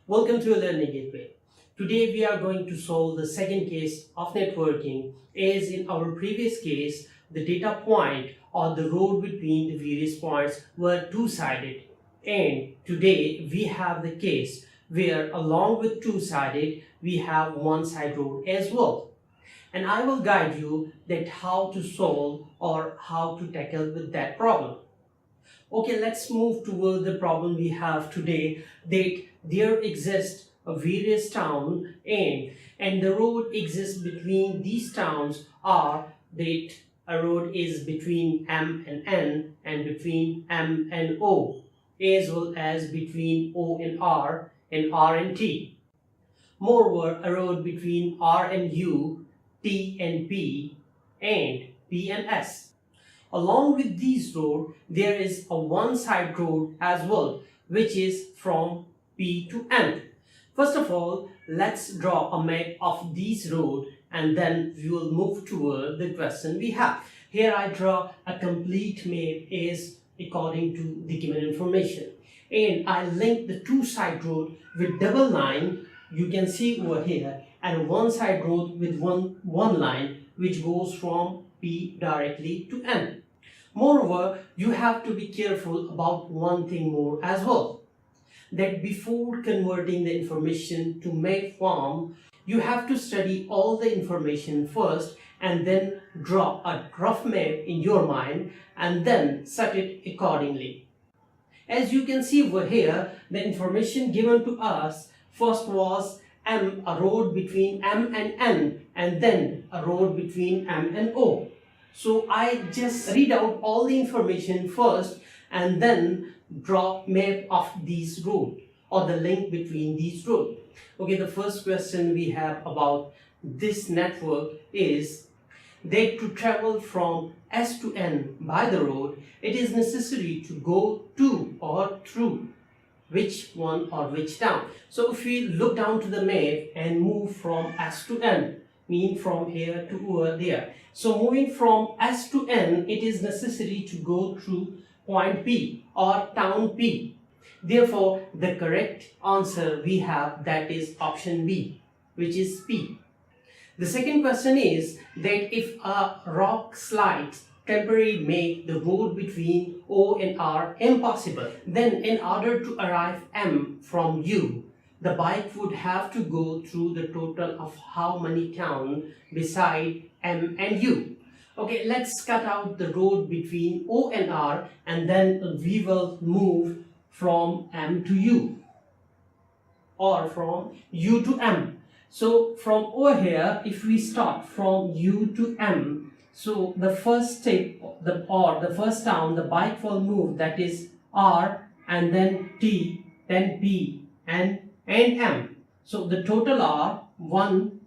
Welcome to Learning Gateway. Today we are going to solve the second case of networking. As in our previous case, the data point or the road between the various points were two-sided. And today we have the case where along with two-sided, we have one-side road as well. And I will guide you that how to solve or how to tackle with that problem. Okay, let's move toward the problem we have today, that there exists a various town and the road exists between these towns, or that a road is between M and N and between M and O, as well as between O and R and T. Moreover, a road between R and U, T and P, and P and S. Along with these roads, there is a one-side road as well, which is from P to N. First of all, let's draw a map of these roads and then we will move toward the question we have. Here I draw a complete map as according to the given information. And I link the two-side road with double line, you can see over here, and one-side road with one line which goes from P directly to N. Moreover, you have to be careful about one thing more as well, that before converting the information to map form, you have to study all the information first and then draw a rough map in your mind and then set it accordingly. As you can see over here, the information given to us first was M, a road between M and N, and then a road between M and O. So I just read out all the information first and then draw map of these roads or the link between these roads. Okay, the first question we have about this network is that to travel from S to N by the road, it is necessary to go to or through which one or which town. So if we look down to the map and move from S to N, mean from here to over there. So moving from S to N, it is necessary to go through point P or town P. Therefore, the correct answer we have, that is option B, which is P. The second question is that if a rock slides temporarily make the road between O and R impassable, then in order to arrive M from U, the bike would have to go through the total of how many towns beside M and U. Okay, let's cut out the road between O and R and then we will move from M to U or from U to M. So from over here, if we start from U to M, so the first step, the first town the bike will move, that is R, and then T, then P, and M. So the total are 1,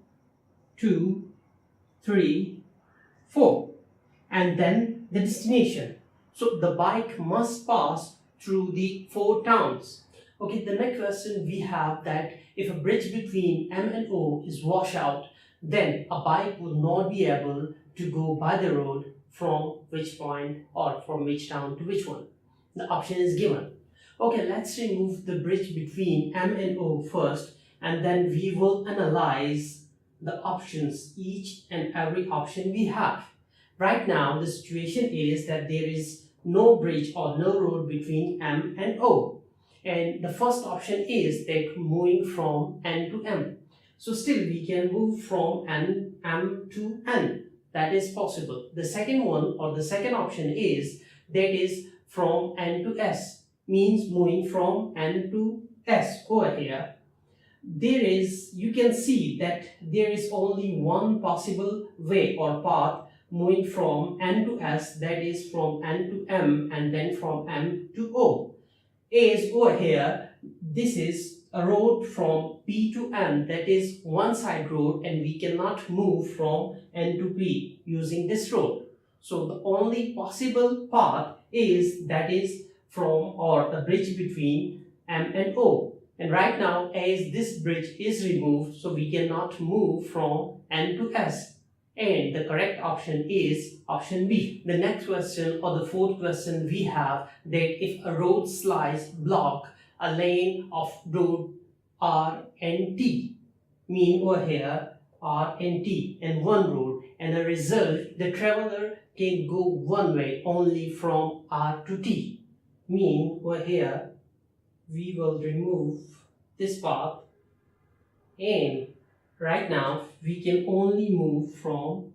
2, 3, 4, and then the destination. So the bike must pass through the 4 towns. Okay, the next question we have that if a bridge between M and O is washed out, then a bike would not be able to go by the road from which point or from which town to which one. The option is given. Okay, let's remove the bridge between M and O first and then we will analyze the options, each and every option we have. Right now, the situation is that there is no bridge or no road between M and O. And the first option is that moving from N to M. So still we can move from M to N. That is possible. The second one or the second option is that is from N to S. Means moving from N to S over here. There is, you can see that there is only one possible way or path moving from N to S, that is from N to M and then from M to O. As over here, this is a road from P to N, that is one side road, and we cannot move from N to P using this road. So the only possible path is that is from or the bridge between M and O. And right now, as this bridge is removed, so we cannot move from N to S. And the correct option is option B. The next question or the fourth question we have that if a road slice block a lane of road R and T. Mean over here R and T and one road, and a result the traveler can go one way only from R to T. Mean over here we will remove this path, and right now we can only move from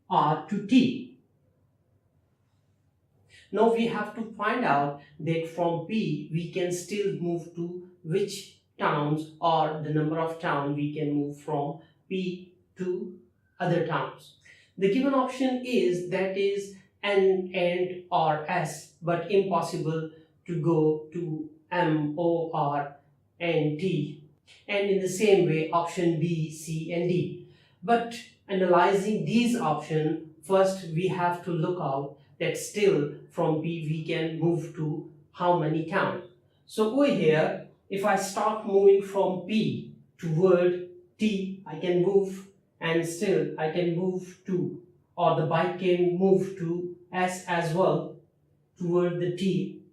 R to T. Now we have to find out that from P we can still move to which towns, or the number of towns we can move from P to other towns. The given option is that is N and or S, but impossible to go to M, O, R and T. And in the same way option B, C and D. But analyzing these options, first we have to look out that still from P we can move to how many towns. So over here, if I start moving from P toward T, I can move, and still I can move to, or the bike can move to S as well toward the T,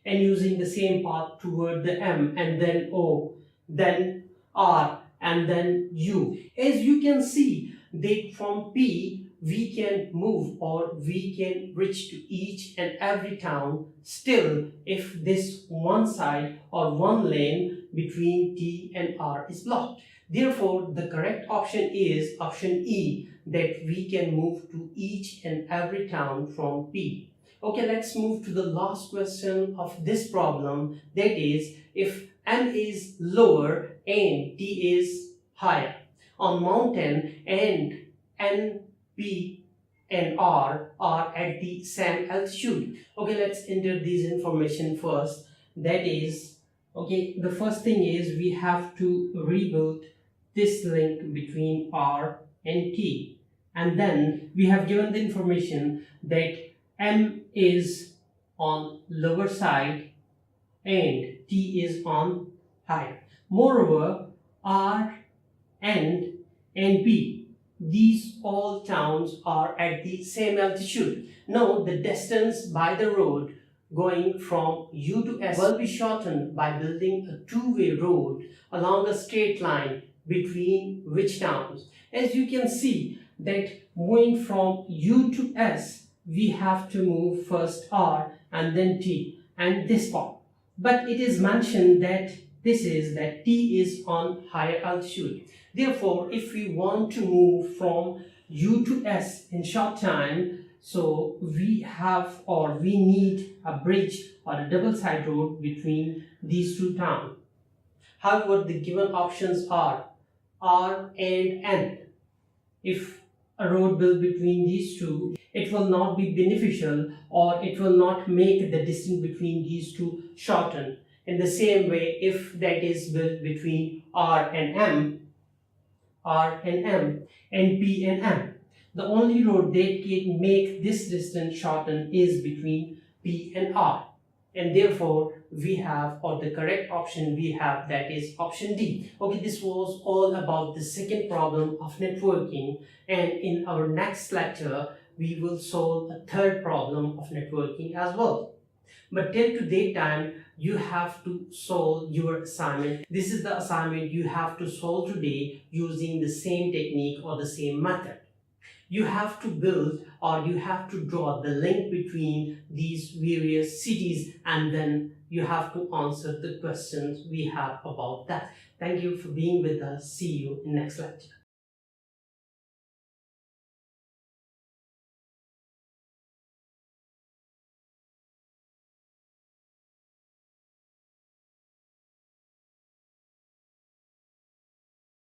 and using the same path toward the M, and then O, then R, and then U. As you can see that from P we can move, or we can reach to each and every town still if this one side or one lane between T and R is blocked. Therefore, the correct option is option E, that we can move to each and every town from P. Okay, let's move to the last question of this problem, that is if M is lower and T is higher on mountain, and N, P and R are at the same altitude. Okay, let's enter these information first. That is, okay, the first thing is we have to rebuild this link between R and T, and then we have given the information that M is on lower side and T is on higher. Moreover, R and P, these all towns are at the same altitude. Now the distance by the road going from U to S will be shortened by building a two-way road along a straight line between which towns. As you can see that moving from U to S, we have to move first R and then T and this part. But it is mentioned that T is on higher altitude. Therefore, if we want to move from U to S in short time, so we have, or we need a bridge or a double side road between these two towns. However, the given options are R and N. If a road built between these two, it will not be beneficial, or it will not make the distance between these two shorten. In the same way, if that is built between R and M, and P and M, the only road that can make this distance shorten is between P and R. And therefore, we have, or the correct option we have, that is option D. Okay, this was all about the second problem of networking, and in our next lecture, we will solve a third problem of networking as well. But till to that time, you have to solve your assignment. This is the assignment you have to solve today using the same technique or the same method. You have to build, or you have to draw the link between these various cities, and then you have to answer the questions we have about that. Thank you for being with us. See you in next lecture.